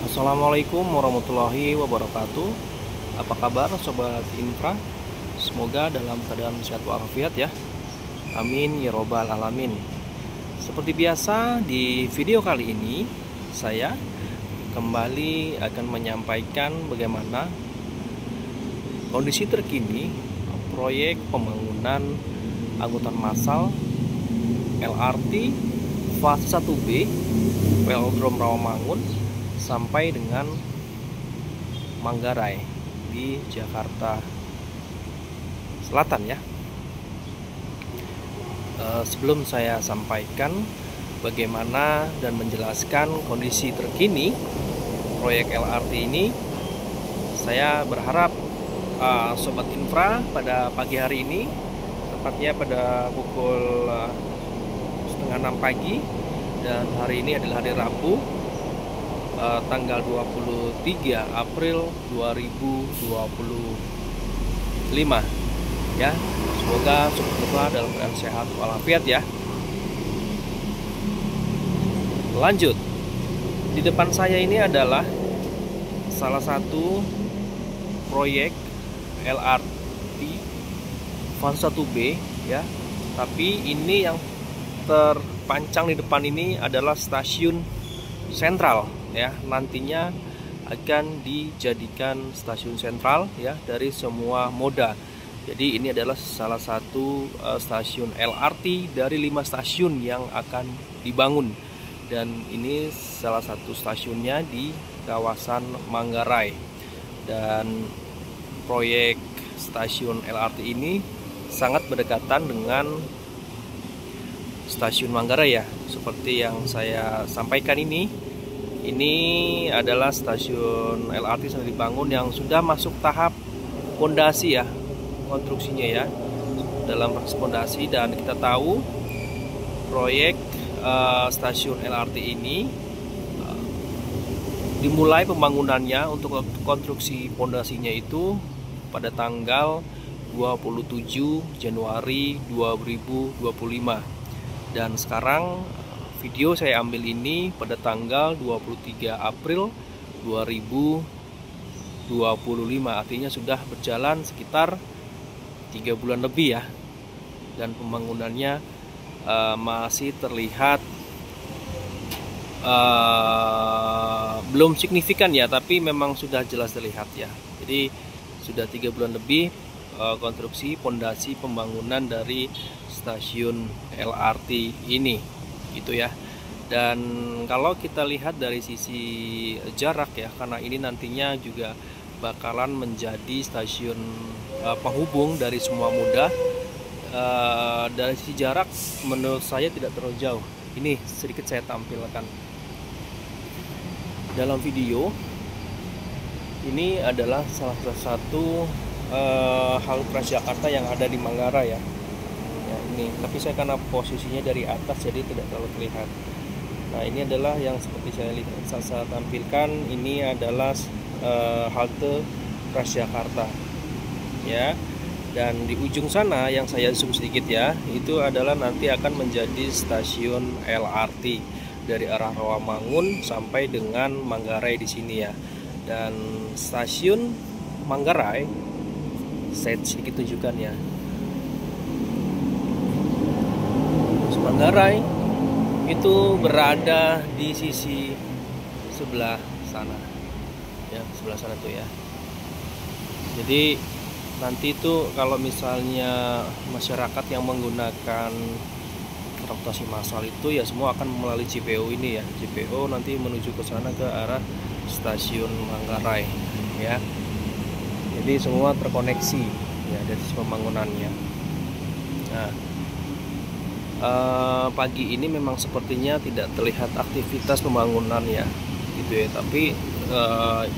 Assalamualaikum warahmatullahi wabarakatuh. Apa kabar Sobat Infra? Semoga dalam keadaan sehat walafiat ya. Amin ya robbal alamin. Seperti biasa di video kali ini saya kembali akan menyampaikan bagaimana kondisi terkini proyek pembangunan angkutan massal LRT fase 1B Velodrome Rawamangun sampai dengan Manggarai di Jakarta Selatan ya. Sebelum saya sampaikan bagaimana dan menjelaskan kondisi terkini proyek LRT ini, saya berharap Sobat Infra pada pagi hari ini, tepatnya pada pukul 5:30 pagi, dan hari ini adalah hari Rabu, tanggal 23 April 2025 ya. Semoga Sobat Infra dalam keadaan sehat walafiat ya. Lanjut, di depan saya ini adalah salah satu proyek LRT fase 1B ya. Tapi ini yang terpancang di depan ini adalah stasiun sentral ya. Nantinya akan dijadikan stasiun sentral ya dari semua moda. Jadi ini adalah salah satu stasiun LRT dari 5 stasiun yang akan dibangun, dan ini salah satu stasiunnya di kawasan Manggarai. Dan proyek stasiun LRT ini sangat berdekatan dengan stasiun Manggarai ya. Seperti yang saya sampaikan, ini adalah stasiun LRT yang dibangun yang sudah masuk tahap pondasi ya, konstruksinya ya, dalam proses pondasi. Dan kita tahu proyek stasiun LRT ini dimulai pembangunannya untuk konstruksi pondasinya itu pada tanggal 27 Januari 2025. Dan sekarang video saya ambil ini pada tanggal 23 April 2025. Artinya sudah berjalan sekitar 3 bulan lebih ya. Dan pembangunannya masih terlihat belum signifikan ya, tapi memang sudah jelas terlihat ya. Jadi sudah 3 bulan lebih konstruksi pondasi pembangunan dari stasiun LRT ini gitu ya. Dan kalau kita lihat dari sisi jarak ya, karena ini nantinya juga bakalan menjadi stasiun penghubung dari semua moda, dari sisi jarak menurut saya tidak terlalu jauh. Ini sedikit saya tampilkan dalam video. Ini adalah salah satu halte Transjakarta yang ada di Manggarai ya. Ini, tapi saya karena posisinya dari atas jadi tidak terlalu terlihat. Nah, ini adalah yang seperti saya tampilkan. Ini adalah halte Transjakarta ya. Dan di ujung sana yang saya zoom sedikit ya, itu adalah nanti akan menjadi stasiun LRT dari arah Rawamangun sampai dengan Manggarai di sini ya. Dan stasiun Manggarai saya sedikit tunjukkan ya. Manggarai itu berada di sisi sebelah sana ya, sebelah sana tuh ya. Jadi nanti itu kalau misalnya masyarakat yang menggunakan transportasi massal itu ya semua akan melalui JPO ini ya. JPO nanti menuju ke sana ke arah stasiun Manggarai ya. Jadi semua terkoneksi ya dari pembangunannya. Nah, pagi ini memang sepertinya tidak terlihat aktivitas pembangunan ya gitu ya. Tapi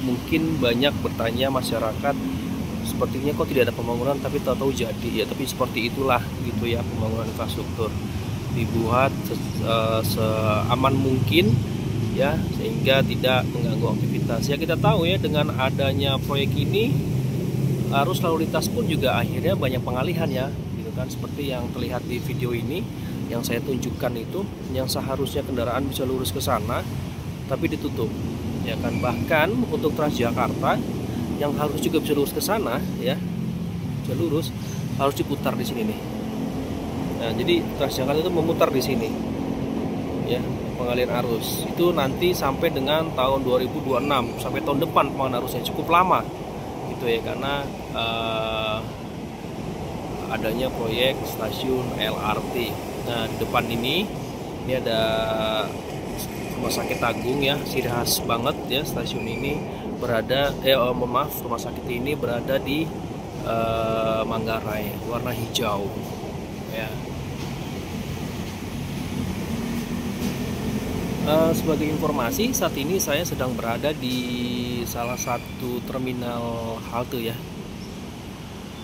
mungkin banyak bertanya masyarakat, sepertinya kok tidak ada pembangunan tapi tahu-tahu jadi ya. Tapi seperti itulah gitu ya, pembangunan infrastruktur dibuat seaman mungkin ya, sehingga tidak mengganggu aktivitas ya. Kita tahu ya, dengan adanya proyek ini arus lalu lintas pun juga akhirnya banyak pengalihan ya gitu kan. Seperti yang terlihat di video ini yang saya tunjukkan, itu yang seharusnya kendaraan bisa lurus ke sana tapi ditutup ya kan. Bahkan untuk Transjakarta yang harus juga bisa lurus ke sana ya, bisa lurus, harus diputar di sini nih. Nah, jadi Transjakarta itu memutar di sini ya, pengalian arus itu nanti sampai dengan tahun 2026, sampai tahun depan pengalian arusnya, cukup lama gitu ya, karena adanya proyek stasiun LRT. Nah, di depan ini ada Rumah Sakit Agung ya, ciri khas banget ya, stasiun ini berada rumah sakit ini berada di Manggarai, warna hijau ya. Sebagai informasi, saat ini saya sedang berada di salah satu terminal halte ya,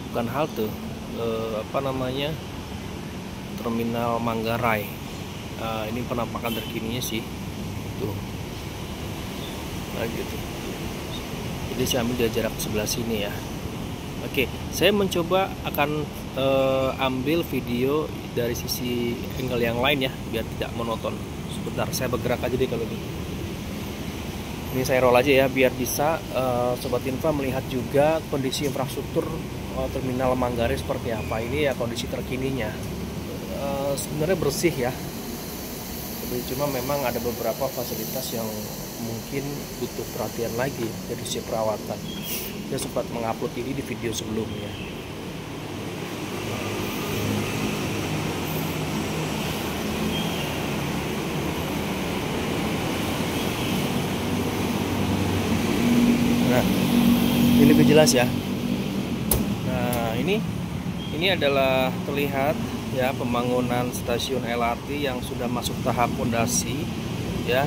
bukan halte, terminal Manggarai. Ini penampakan terkininya sih tuh, nah gitu. Jadi saya ambil dari jarak sebelah sini ya. Oke, saya mencoba akan ambil video dari sisi angle yang lain ya, biar tidak monoton. Sebentar, saya bergerak aja deh kalau gitu. Ini saya roll aja ya, biar bisa Sobat Infra melihat juga kondisi infrastruktur terminal Manggarai seperti apa. Ini ya kondisi terkininya. Sebenarnya bersih ya, cuma memang ada beberapa fasilitas yang mungkin butuh perhatian lagi dari sisi perawatan. Saya sempat mengupload ini di video sebelumnya. Nah, ini lebih jelas ya. Nah, ini adalah terlihat ya pembangunan stasiun LRT yang sudah masuk tahap fondasi ya,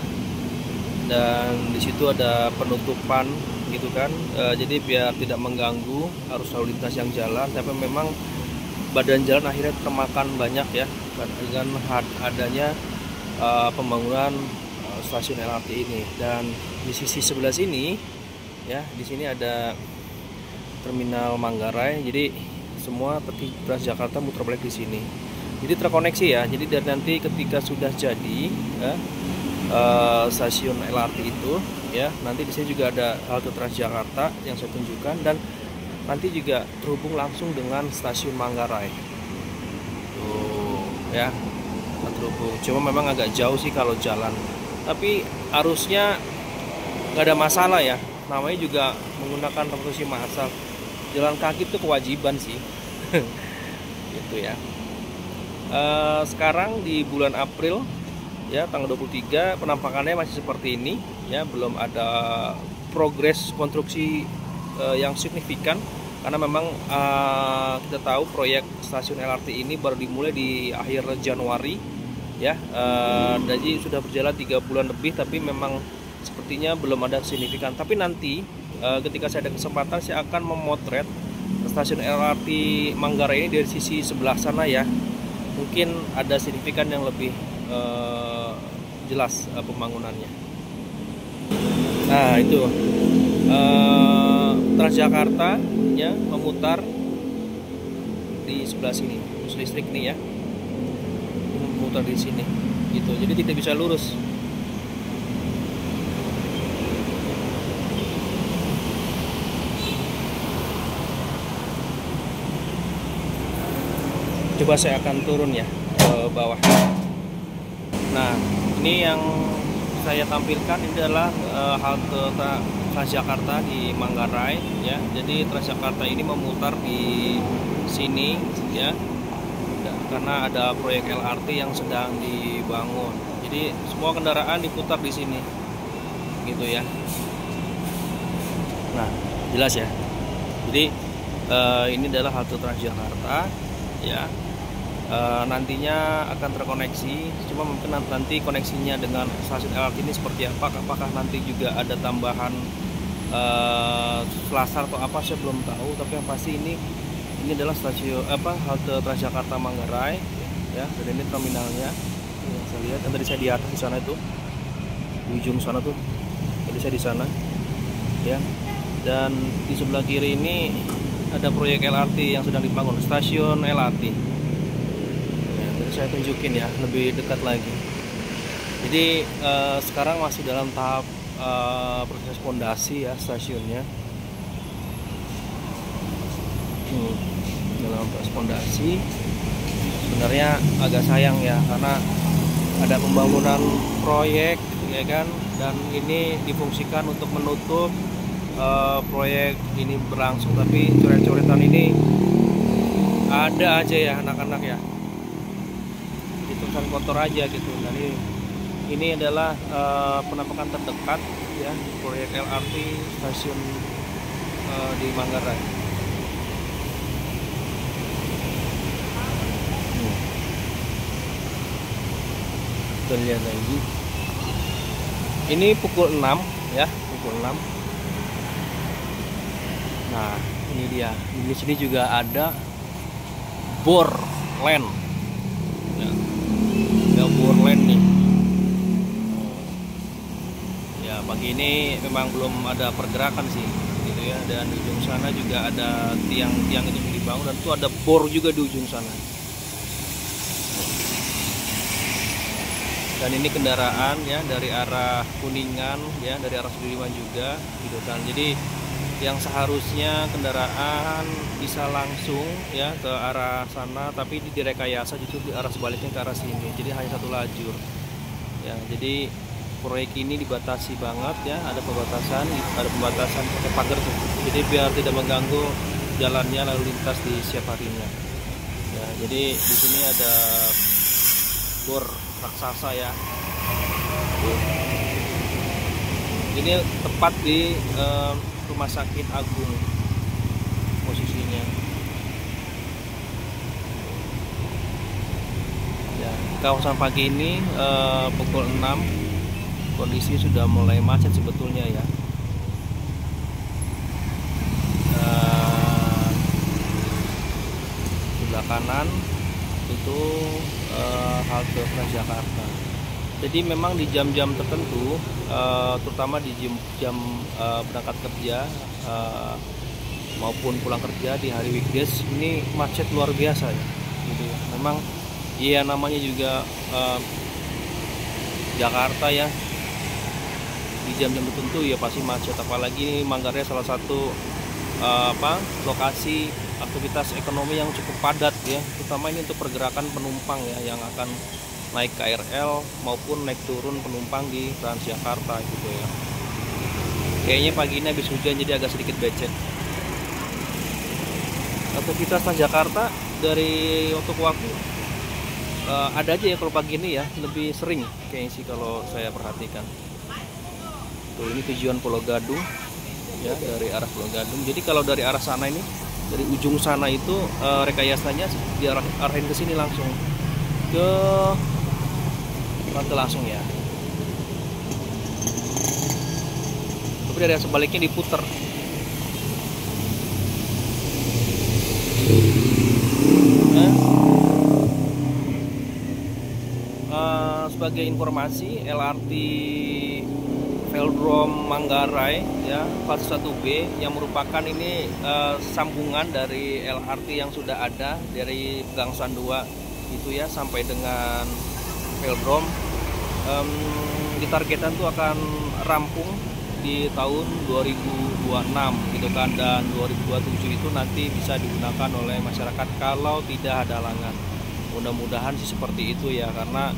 dan di situ ada penutupan gitu kan, jadi biar tidak mengganggu arus lalu lintas yang jalan. Tapi memang badan jalan akhirnya termakan banyak ya dengan adanya pembangunan stasiun LRT ini. Dan di sisi sebelah sini ya, di sini ada terminal Manggarai, jadi semua Transjakarta muter balik di sini. Jadi terkoneksi ya. Jadi dari nanti ketika sudah jadi ya, stasiun LRT itu ya, nanti di sini juga ada halte Transjakarta yang saya tunjukkan, dan nanti juga terhubung langsung dengan stasiun Manggarai. Tuh ya, terhubung. Cuma memang agak jauh sih kalau jalan, tapi arusnya nggak ada masalah ya. Namanya juga menggunakan transportasi massal. Jalan kaki itu kewajiban sih. Gitu ya. Sekarang di bulan April ya, tanggal 23, penampakannya masih seperti ini ya, belum ada progres konstruksi yang signifikan, karena memang kita tahu proyek stasiun LRT ini baru dimulai di akhir Januari ya, jadi sudah berjalan 3 bulan lebih, tapi memang sepertinya belum ada signifikan. Tapi nanti ketika saya ada kesempatan, saya akan memotret stasiun LRT Manggarai ini dari sisi sebelah sana ya. Mungkin ada signifikan yang lebih jelas pembangunannya. Nah itu Transjakarta ya, memutar di sebelah sini, bus listrik nih ya, memutar di sini gitu. Jadi tidak bisa lurus. Coba saya akan turun ya ke bawah. Nah, ini yang saya tampilkan ini adalah halte Transjakarta di Manggarai ya. Jadi Transjakarta ini memutar di sini ya, karena ada proyek LRT yang sedang dibangun. Jadi semua kendaraan diputar di sini, gitu ya. Nah, jelas ya. Jadi ini adalah halte Transjakarta ya. Nantinya akan terkoneksi, cuma mungkin nanti koneksinya dengan stasiun LRT ini seperti apa, apakah nanti juga ada tambahan selasar atau apa, saya belum tahu. Tapi yang pasti ini adalah stasiun halte Transjakarta Manggarai ya, dan ini terminalnya yang saya lihat. Dan tadi saya di atas di sana itu, di ujung sana tuh, tadi saya di sana ya. Dan di sebelah kiri ini ada proyek LRT yang sedang dibangun, stasiun LRT. Saya tunjukin ya lebih dekat lagi. Jadi sekarang masih dalam tahap proses pondasi ya stasiunnya. Dalam proses pondasi sebenarnya agak sayang ya, karena ada pembangunan proyek ya kan, dan ini difungsikan untuk menutup proyek ini berlangsung, tapi coret-coretan ini ada aja ya anak-anak ya, itu kan kotor aja gitu. Dan ini adalah penampakan terdekat ya proyek LRT stasiun di Manggarai. Kita lihat lagi. Ini pukul 6 ya, pukul 6. Nah, ini dia. Di sini juga ada bor land. Ya, bor land nih. Ya, pagi ini memang belum ada pergerakan sih, gitu ya. Dan di ujung sana juga ada tiang-tiang itu dibangun, dan itu ada bor juga di ujung sana. Dan ini kendaraan ya dari arah Kuningan ya, dari arah Sudirman juga gitu kan. Jadi yang seharusnya kendaraan bisa langsung ya ke arah sana, tapi direkayasa justru di arah sebaliknya ke arah sini. Jadi hanya satu lajur. Ya, jadi proyek ini dibatasi banget ya, ada pembatasan pakai pagar tuh. Jadi biar tidak mengganggu jalannya lalu lintas di setiap harinya. Ya, jadi di sini ada bor raksasa ya. Ini tepat di Rumah Sakit Agung posisinya. Ya, kawasan pagi ini pukul 6 kondisi sudah mulai macet sebetulnya ya. Sebelah kanan itu halte Transjakarta. Jadi memang di jam-jam tertentu, terutama di jam berangkat kerja maupun pulang kerja di hari weekdays, ini macet luar biasa ya. Gitu ya. Memang iya namanya juga Jakarta ya. Di jam-jam tertentu ya pasti macet, apalagi Manggarai salah satu lokasi aktivitas ekonomi yang cukup padat ya, terutama ini untuk pergerakan penumpang ya yang akan naik KRL maupun naik turun penumpang di Transjakarta gitu ya. Kayaknya pagi ini habis hujan jadi agak sedikit becek. Aktivitas Transjakarta dari waktu ke waktu ada aja ya, kalau pagi ini ya lebih sering kayaknya sih kalau saya perhatikan. Tuh, ini tujuan Pulau Gadung ya, dari arah Pulau Gadung. Jadi kalau dari arah sana ini, dari ujung sana itu rekayasanya diarahin ke sini langsung ke langsung ya. Tapi dari sebaliknya diputer. Sebagai informasi, LRT Velodrome Manggarai ya fase 1B yang merupakan ini sambungan dari LRT yang sudah ada dari Gangsan 2 itu ya sampai dengan Velodrome, ditargetkan tuh akan rampung di tahun 2026 gitu kan, dan 2027 itu nanti bisa digunakan oleh masyarakat kalau tidak ada halangan. Mudah-mudahan sih seperti itu ya, karena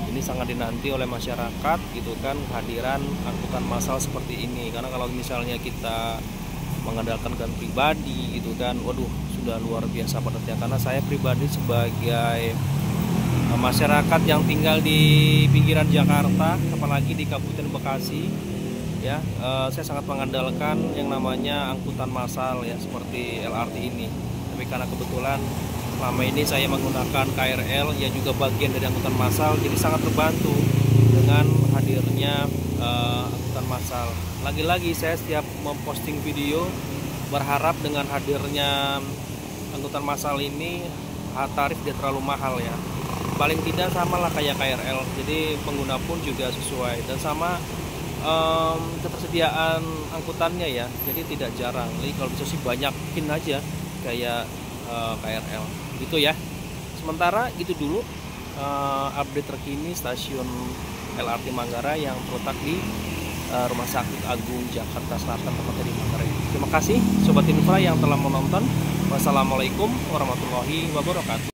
ini sangat dinanti oleh masyarakat gitu kan, kehadiran angkutan massal seperti ini. Karena kalau misalnya kita mengandalkan kendaraan pribadi gitu kan, waduh sudah luar biasa padatnya. Karena saya pribadi sebagai masyarakat yang tinggal di pinggiran Jakarta, apalagi di Kabupaten Bekasi ya, saya sangat mengandalkan yang namanya angkutan massal ya seperti LRT ini. Tapi karena kebetulan selama ini saya menggunakan KRL yang juga bagian dari angkutan massal, jadi sangat terbantu dengan hadirnya angkutan massal. Lagi-lagi saya setiap memposting video berharap dengan hadirnya angkutan massal ini tarif tidak terlalu mahal ya. Paling tidak sama lah kayak KRL, jadi pengguna pun juga sesuai, dan sama ketersediaan angkutannya ya, jadi tidak jarang. Jadi kalau bisa sih banyakin aja kayak KRL gitu ya. Sementara itu dulu update terkini stasiun LRT Manggarai yang terletak di Rumah Sakit Agung Jakarta Selatan, tepatnya di Manggarai. Terima kasih Sobat Infra yang telah menonton. Wassalamualaikum warahmatullahi wabarakatuh.